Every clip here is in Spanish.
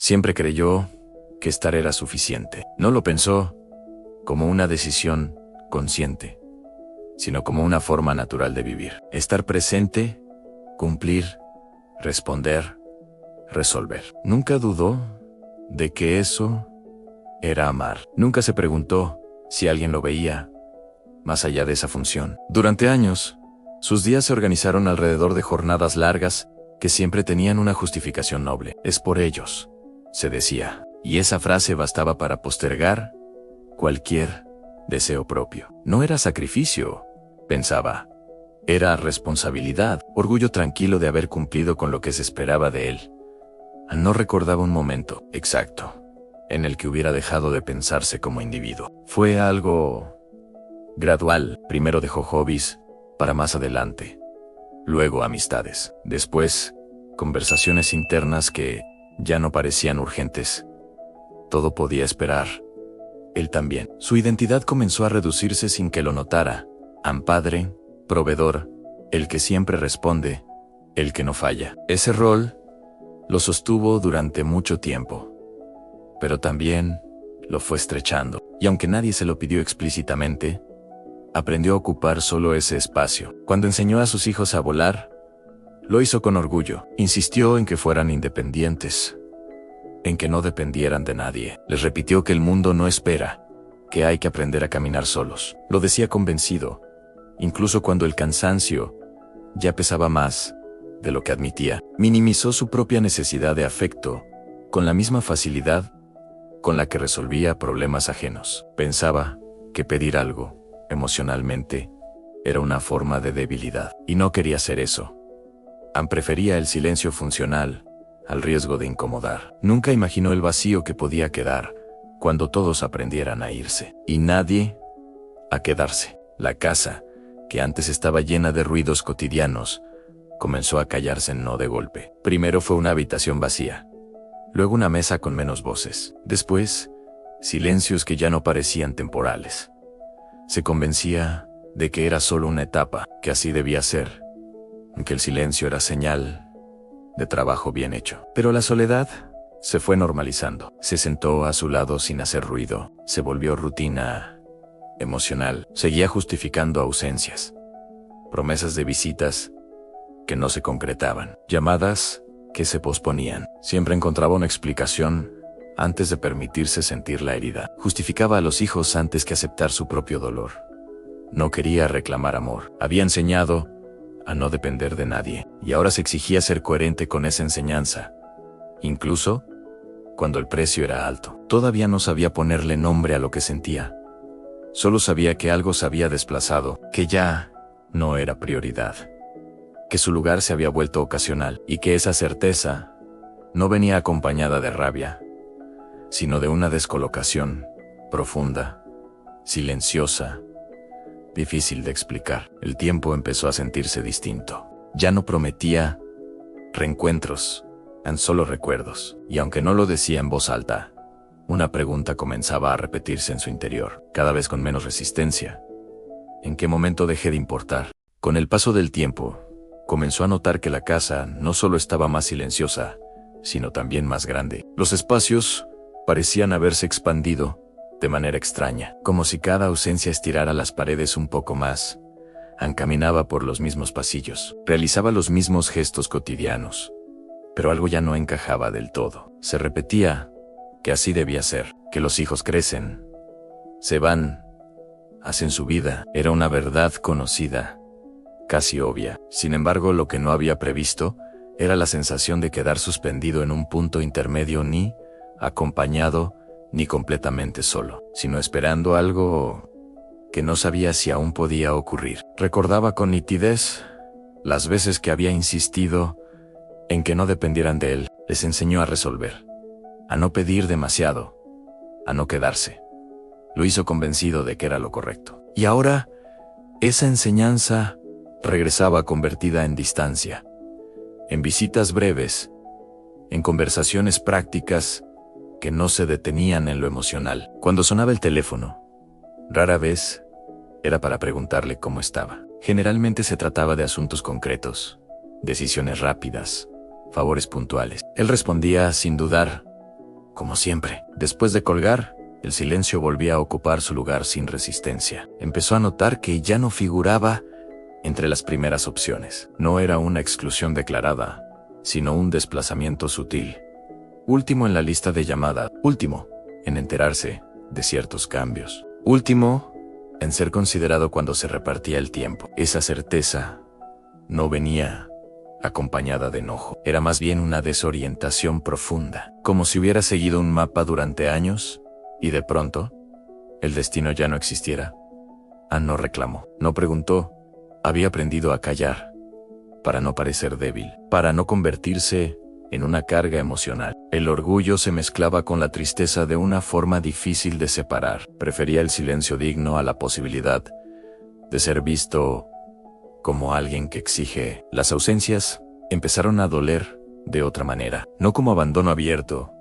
Siempre creyó que estar era suficiente. No lo pensó como una decisión consciente, sino como una forma natural de vivir. Estar presente, cumplir, responder, resolver. Nunca dudó de que eso era amar. Nunca se preguntó si alguien lo veía más allá de esa función. Durante años, sus días se organizaron alrededor de jornadas largas que siempre tenían una justificación noble. Es por ellos, se decía, y esa frase bastaba para postergar cualquier deseo propio. No era sacrificio, pensaba. Era responsabilidad, orgullo tranquilo de haber cumplido con lo que se esperaba de él. No recordaba un momento exacto en el que hubiera dejado de pensarse como individuo. Fue algo gradual. Primero dejó hobbies, para más adelante. Luego amistades. Después, conversaciones internas que ya no parecían urgentes. Todo podía esperar. Él también. Su identidad comenzó a reducirse sin que lo notara. Padre, proveedor, el que siempre responde, el que no falla. Ese rol lo sostuvo durante mucho tiempo, pero también lo fue estrechando. Y aunque nadie se lo pidió explícitamente, aprendió a ocupar solo ese espacio. Cuando enseñó a sus hijos a volar, lo hizo con orgullo. Insistió en que fueran independientes, en que no dependieran de nadie. Les repitió que el mundo no espera, que hay que aprender a caminar solos. Lo decía convencido, incluso cuando el cansancio ya pesaba más de lo que admitía. Minimizó su propia necesidad de afecto con la misma facilidad con la que resolvía problemas ajenos. Pensaba que pedir algo emocionalmente era una forma de debilidad, y no quería hacer eso. Prefería el silencio funcional al riesgo de incomodar. Nunca imaginó el vacío que podía quedar cuando todos aprendieran a irse, y nadie a quedarse. La casa, que antes estaba llena de ruidos cotidianos, comenzó a callarse no de golpe. Primero fue una habitación vacía, luego una mesa con menos voces, después silencios que ya no parecían temporales. Se convencía de que era solo una etapa, que así debía ser, que el silencio era señal de trabajo bien hecho. Pero la soledad se fue normalizando. Se sentó a su lado sin hacer ruido. Se volvió rutina emocional. Seguía justificando ausencias, promesas de visitas que no se concretaban, llamadas que se posponían. Siempre encontraba una explicación antes de permitirse sentir la herida. Justificaba a los hijos antes que aceptar su propio dolor. No quería reclamar amor. Había enseñado a no depender de nadie, y ahora se exigía ser coherente con esa enseñanza, incluso cuando el precio era alto. Todavía no sabía ponerle nombre a lo que sentía. Solo sabía que algo se había desplazado, que ya no era prioridad, que su lugar se había vuelto ocasional, y que esa certeza no venía acompañada de rabia, sino de una descolocación profunda, silenciosa, difícil de explicar. El tiempo empezó a sentirse distinto. Ya no prometía reencuentros, tan solo recuerdos. Y aunque no lo decía en voz alta, una pregunta comenzaba a repetirse en su interior, cada vez con menos resistencia. ¿En qué momento dejé de importar? Con el paso del tiempo, comenzó a notar que la casa no solo estaba más silenciosa, sino también más grande. Los espacios parecían haberse expandido de manera extraña, como si cada ausencia estirara las paredes un poco más. Caminaba por los mismos pasillos, realizaba los mismos gestos cotidianos, pero algo ya no encajaba del todo. Se repetía que así debía ser, que los hijos crecen, se van, hacen su vida. Era una verdad conocida, casi obvia. Sin embargo, lo que no había previsto era la sensación de quedar suspendido en un punto intermedio, ni acompañado ni completamente solo, sino esperando algo que no sabía si aún podía ocurrir. Recordaba con nitidez las veces que había insistido en que no dependieran de él. Les enseñó a resolver, a no pedir demasiado, a no quedarse. Lo hizo convencido de que era lo correcto. Y ahora, esa enseñanza regresaba convertida en distancia, en visitas breves, en conversaciones prácticas que no se detenían en lo emocional. Cuando sonaba el teléfono, rara vez era para preguntarle cómo estaba. Generalmente se trataba de asuntos concretos, decisiones rápidas, favores puntuales. Él respondía sin dudar, como siempre. Después de colgar, el silencio volvía a ocupar su lugar sin resistencia. Empezó a notar que ya no figuraba entre las primeras opciones. No era una exclusión declarada, sino un desplazamiento sutil. Último en la lista de llamada, último en enterarse de ciertos cambios, último en ser considerado cuando se repartía el tiempo. Esa certeza no venía acompañada de enojo, era más bien una desorientación profunda, como si hubiera seguido un mapa durante años y de pronto el destino ya no existiera. Ann no reclamó, no preguntó, había aprendido a callar, para no parecer débil, para no convertirse en una carga emocional. El orgullo se mezclaba con la tristeza de una forma difícil de separar. Prefería el silencio digno a la posibilidad de ser visto como alguien que exige. Las ausencias empezaron a doler de otra manera, no como abandono abierto,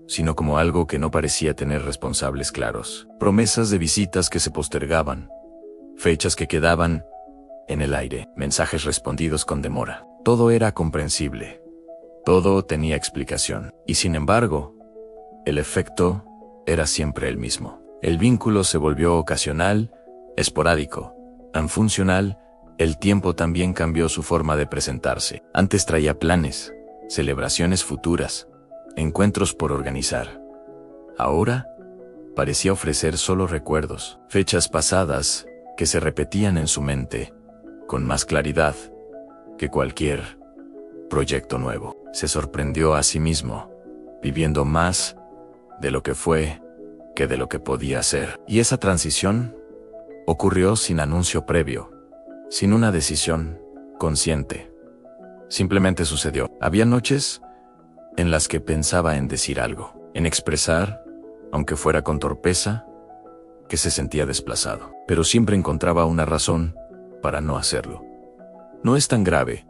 sino como algo que no parecía tener responsables claros. Promesas de visitas que se postergaban, fechas que quedaban en el aire, mensajes respondidos con demora. Todo era comprensible. Todo tenía explicación. Y sin embargo, el efecto era siempre el mismo. El vínculo se volvió ocasional, esporádico, funcional. El tiempo también cambió su forma de presentarse. Antes traía planes, celebraciones futuras, encuentros por organizar. Ahora, parecía ofrecer solo recuerdos, fechas pasadas que se repetían en su mente, con más claridad que cualquier proyecto nuevo. Se sorprendió a sí mismo, viviendo más de lo que fue que de lo que podía ser. Y esa transición ocurrió sin anuncio previo, sin una decisión consciente. Simplemente sucedió. Había noches en las que pensaba en decir algo, en expresar, aunque fuera con torpeza, que se sentía desplazado. Pero siempre encontraba una razón para no hacerlo. No es tan grave,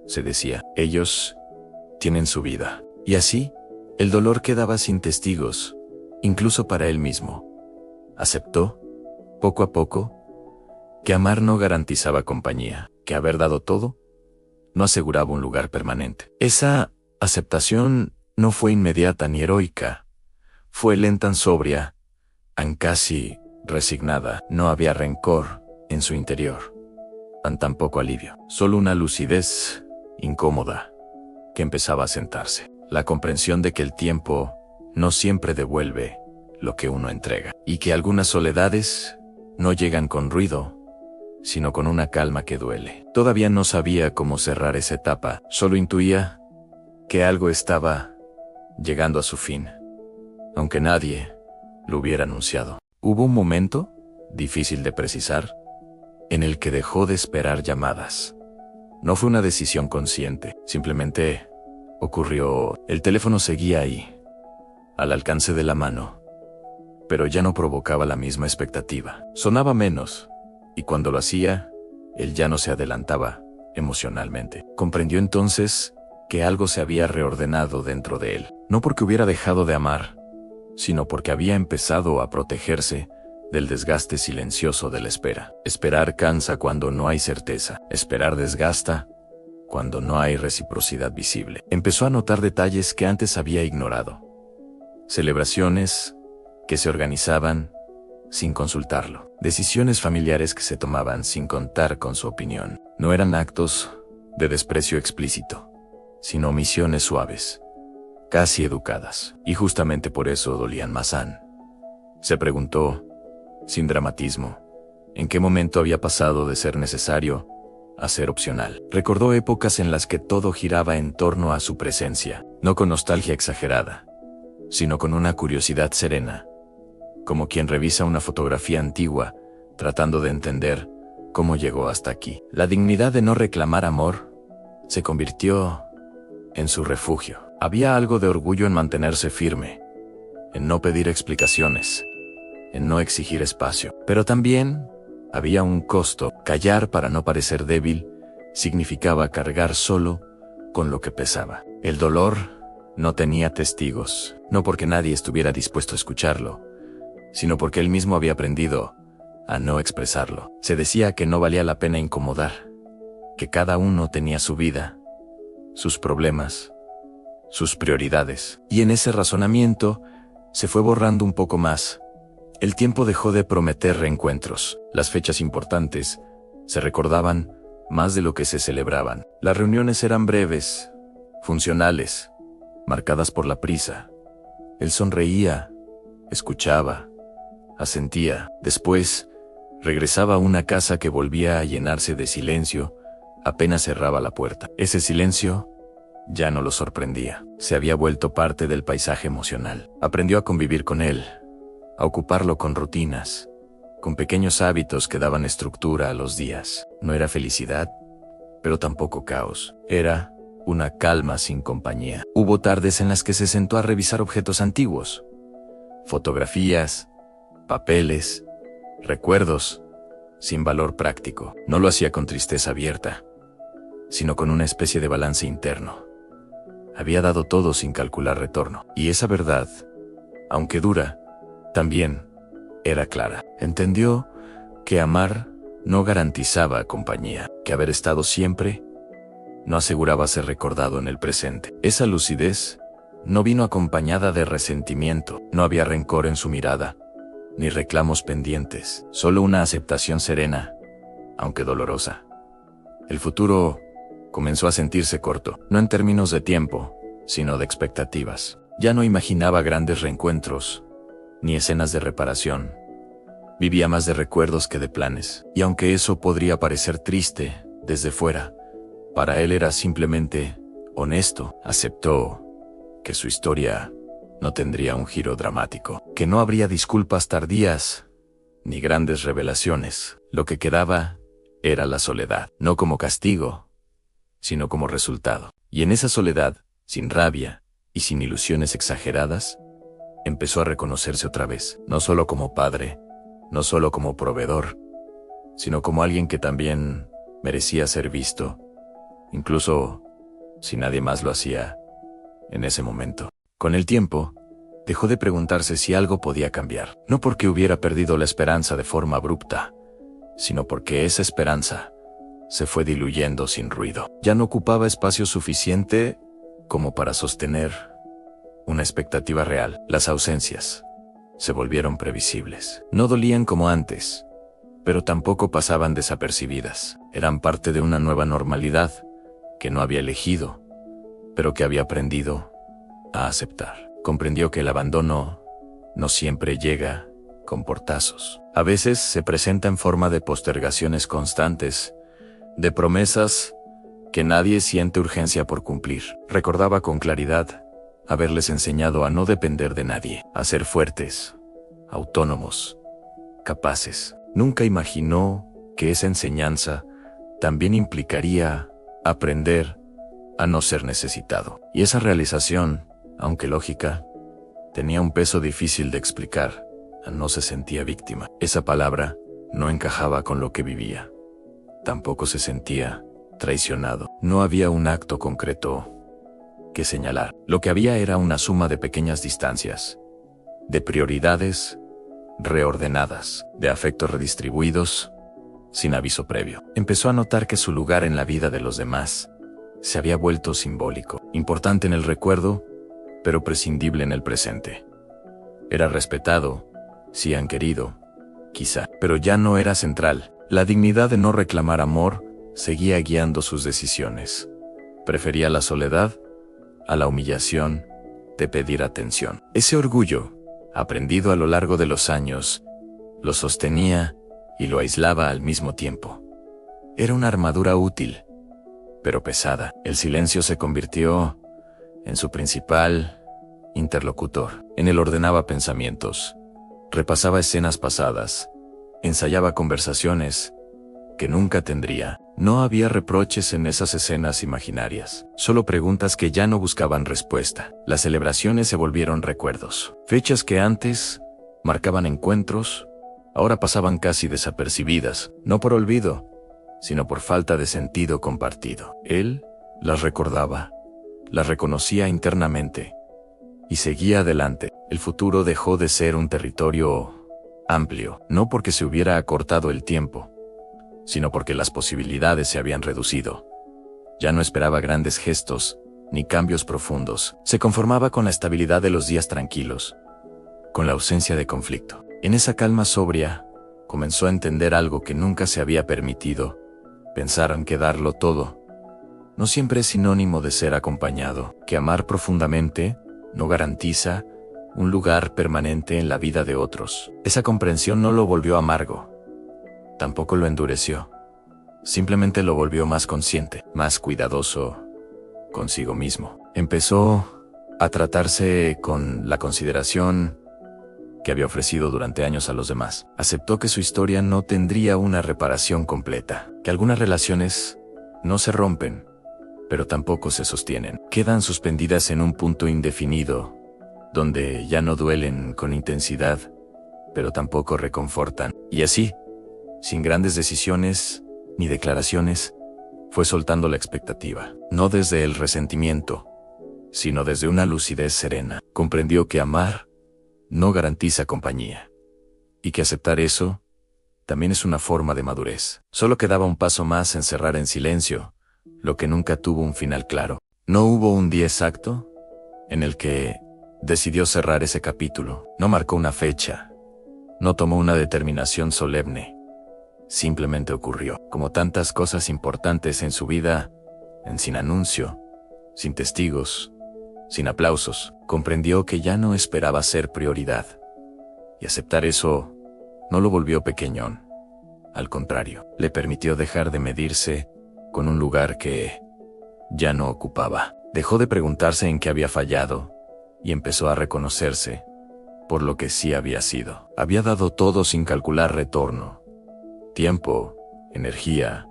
se decía. Ellos tienen su vida. Y así, el dolor quedaba sin testigos, incluso para él mismo. Aceptó, poco a poco, que amar no garantizaba compañía, que haber dado todo no aseguraba un lugar permanente. Esa aceptación no fue inmediata ni heroica. Fue lenta, sobria, casi resignada. No había rencor en su interior, tampoco alivio. Solo una lucidez incómoda que empezaba a sentarse. La comprensión de que el tiempo no siempre devuelve lo que uno entrega, y que algunas soledades no llegan con ruido, sino con una calma que duele. Todavía no sabía cómo cerrar esa etapa, solo intuía que algo estaba llegando a su fin, aunque nadie lo hubiera anunciado. Hubo un momento, difícil de precisar, en el que dejó de esperar llamadas. No fue una decisión consciente, simplemente ocurrió. El teléfono seguía ahí, al alcance de la mano, pero ya no provocaba la misma expectativa. Sonaba menos, y cuando lo hacía, él ya no se adelantaba emocionalmente. Comprendió entonces que algo se había reordenado dentro de él, no porque hubiera dejado de amar, sino porque había empezado a protegerse del desgaste silencioso de la espera. Esperar cansa cuando no hay certeza. Esperar desgasta cuando no hay reciprocidad visible. Empezó a notar detalles que antes había ignorado. Celebraciones que se organizaban sin consultarlo. Decisiones familiares que se tomaban sin contar con su opinión. No eran actos de desprecio explícito, sino omisiones suaves, casi educadas. Y justamente por eso dolían más a Ann. Se preguntó, sin dramatismo, en qué momento había pasado de ser necesario a ser opcional. Recordó épocas en las que todo giraba en torno a su presencia, no con nostalgia exagerada, sino con una curiosidad serena, como quien revisa una fotografía antigua, tratando de entender cómo llegó hasta aquí. La dignidad de no reclamar amor se convirtió en su refugio. Había algo de orgullo en mantenerse firme, en no pedir explicaciones, en no exigir espacio. Pero también había un costo. Callar para no parecer débil significaba cargar solo con lo que pesaba. El dolor no tenía testigos, no porque nadie estuviera dispuesto a escucharlo, sino porque él mismo había aprendido a no expresarlo. Se decía que no valía la pena incomodar, que cada uno tenía su vida, sus problemas, sus prioridades. Y en ese razonamiento se fue borrando un poco más. El tiempo dejó de prometer reencuentros. Las fechas importantes se recordaban más de lo que se celebraban. Las reuniones eran breves, funcionales, marcadas por la prisa. Él sonreía, escuchaba, asentía. Después, regresaba a una casa que volvía a llenarse de silencio apenas cerraba la puerta. Ese silencio ya no lo sorprendía. Se había vuelto parte del paisaje emocional. Aprendió a convivir con él, a ocuparlo con rutinas, con pequeños hábitos que daban estructura a los días. No era felicidad, pero tampoco caos. Era una calma sin compañía. Hubo tardes en las que se sentó a revisar objetos antiguos, fotografías, papeles, recuerdos, sin valor práctico. No lo hacía con tristeza abierta, sino con una especie de balance interno. Había dado todo sin calcular retorno. Y esa verdad, aunque dura, también era clara. Entendió que amar no garantizaba compañía, que haber estado siempre no aseguraba ser recordado en el presente. Esa lucidez no vino acompañada de resentimiento. No había rencor en su mirada, ni reclamos pendientes, solo una aceptación serena, aunque dolorosa. El futuro comenzó a sentirse corto, no en términos de tiempo, sino de expectativas. Ya no imaginaba grandes reencuentros, ni escenas de reparación. Vivía más de recuerdos que de planes. Y aunque eso podría parecer triste desde fuera, para él era simplemente honesto. Aceptó que su historia no tendría un giro dramático, que no habría disculpas tardías, ni grandes revelaciones. Lo que quedaba era la soledad, no como castigo, sino como resultado. Y en esa soledad, sin rabia y sin ilusiones exageradas, empezó a reconocerse otra vez, no solo como padre, no solo como proveedor, sino como alguien que también merecía ser visto, incluso si nadie más lo hacía en ese momento. Con el tiempo, dejó de preguntarse si algo podía cambiar, no porque hubiera perdido la esperanza de forma abrupta, sino porque esa esperanza se fue diluyendo sin ruido. Ya no ocupaba espacio suficiente como para sostener una expectativa real. Las ausencias se volvieron previsibles. No dolían como antes, pero tampoco pasaban desapercibidas. Eran parte de una nueva normalidad que no había elegido, pero que había aprendido a aceptar. Comprendió que el abandono no siempre llega con portazos. A veces se presenta en forma de postergaciones constantes, de promesas que nadie siente urgencia por cumplir. Recordaba con claridad haberles enseñado a no depender de nadie, a ser fuertes, autónomos, capaces. Nunca imaginó que esa enseñanza también implicaría aprender a no ser necesitado. Y esa realización, aunque lógica, tenía un peso difícil de explicar. No se sentía víctima. Esa palabra no encajaba con lo que vivía. Tampoco se sentía traicionado. No había un acto concreto que señalar. Lo que había era una suma de pequeñas distancias, de prioridades reordenadas, de afectos redistribuidos sin aviso previo. Empezó a notar que su lugar en la vida de los demás se había vuelto simbólico, importante en el recuerdo, pero prescindible en el presente. Era respetado, sí han querido, quizá, pero ya no era central. La dignidad de no reclamar amor seguía guiando sus decisiones. Prefería la soledad a la humillación de pedir atención. Ese orgullo, aprendido a lo largo de los años, lo sostenía y lo aislaba al mismo tiempo. Era una armadura útil, pero pesada. El silencio se convirtió en su principal interlocutor. En él ordenaba pensamientos, repasaba escenas pasadas, ensayaba conversaciones que nunca tendría. No había reproches en esas escenas imaginarias, solo preguntas que ya no buscaban respuesta. Las celebraciones se volvieron recuerdos. Fechas que antes marcaban encuentros, ahora pasaban casi desapercibidas, no por olvido, sino por falta de sentido compartido. Él las recordaba, las reconocía internamente, y seguía adelante. El futuro dejó de ser un territorio amplio, no porque se hubiera acortado el tiempo, sino porque las posibilidades se habían reducido. Ya no esperaba grandes gestos, ni cambios profundos. Se conformaba con la estabilidad de los días tranquilos, con la ausencia de conflicto. En esa calma sobria, comenzó a entender algo que nunca se había permitido: pensar en que darlo todo no siempre es sinónimo de ser acompañado, que amar profundamente no garantiza un lugar permanente en la vida de otros. Esa comprensión no lo volvió amargo, tampoco lo endureció, simplemente lo volvió más consciente, más cuidadoso consigo mismo. Empezó a tratarse con la consideración que había ofrecido durante años a los demás. Aceptó que su historia no tendría una reparación completa, que algunas relaciones no se rompen, pero tampoco se sostienen. Quedan suspendidas en un punto indefinido, donde ya no duelen con intensidad, pero tampoco reconfortan. Y así, sin grandes decisiones ni declaraciones, fue soltando la expectativa. No desde el resentimiento, sino desde una lucidez serena. Comprendió que amar no garantiza compañía, y que aceptar eso también es una forma de madurez. Solo quedaba un paso más en cerrar en silencio lo que nunca tuvo un final claro. No hubo un día exacto en el que decidió cerrar ese capítulo. No marcó una fecha, no tomó una determinación solemne. Simplemente ocurrió, como tantas cosas importantes en su vida, sin anuncio, sin testigos, sin aplausos. Comprendió que ya no esperaba ser prioridad, y aceptar eso no lo volvió pequeñón. Al contrario, le permitió dejar de medirse con un lugar que ya no ocupaba. Dejó de preguntarse en qué había fallado y empezó a reconocerse por lo que sí había sido. Había dado todo sin calcular retorno: tiempo, energía,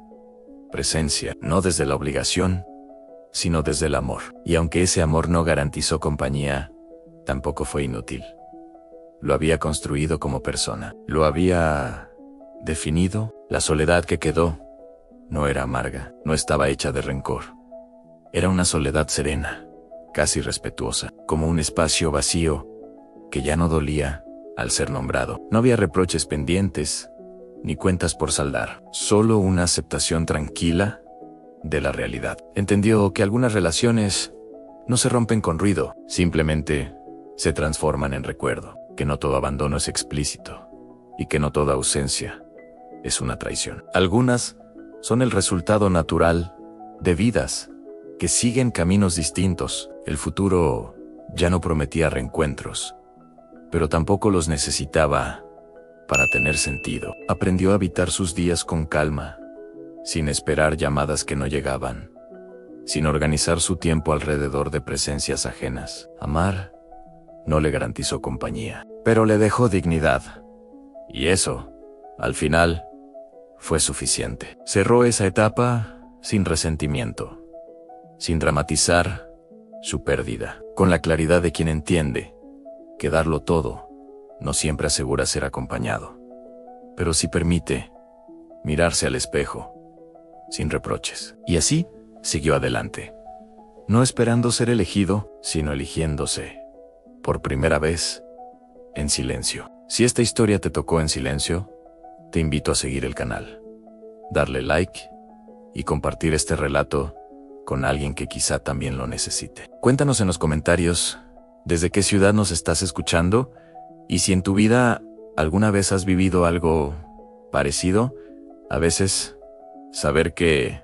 presencia, no desde la obligación, sino desde el amor. Y aunque ese amor no garantizó compañía, tampoco fue inútil. Lo había construido como persona, lo había definido. La soledad que quedó no era amarga, no estaba hecha de rencor. Era una soledad serena, casi respetuosa, como un espacio vacío que ya no dolía al ser nombrado. No había reproches pendientes, ni cuentas por saldar, solo una aceptación tranquila de la realidad. Entendió que algunas relaciones no se rompen con ruido, simplemente se transforman en recuerdo, que no todo abandono es explícito, y que no toda ausencia es una traición. Algunas son el resultado natural de vidas que siguen caminos distintos. El futuro ya no prometía reencuentros, pero tampoco los necesitaba para tener sentido. Aprendió a habitar sus días con calma, sin esperar llamadas que no llegaban, sin organizar su tiempo alrededor de presencias ajenas. Amar no le garantizó compañía, pero le dejó dignidad, y eso, al final, fue suficiente. Cerró esa etapa sin resentimiento, sin dramatizar su pérdida, con la claridad de quien entiende que darlo todo no siempre asegura ser acompañado, pero sí permite mirarse al espejo sin reproches. Y así siguió adelante, no esperando ser elegido, sino eligiéndose por primera vez en silencio. Si esta historia te tocó en silencio, te invito a seguir el canal, darle like y compartir este relato con alguien que quizá también lo necesite. Cuéntanos en los comentarios desde qué ciudad nos estás escuchando y si en tu vida alguna vez has vivido algo parecido. A veces, saber que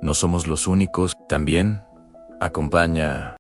no somos los únicos también acompaña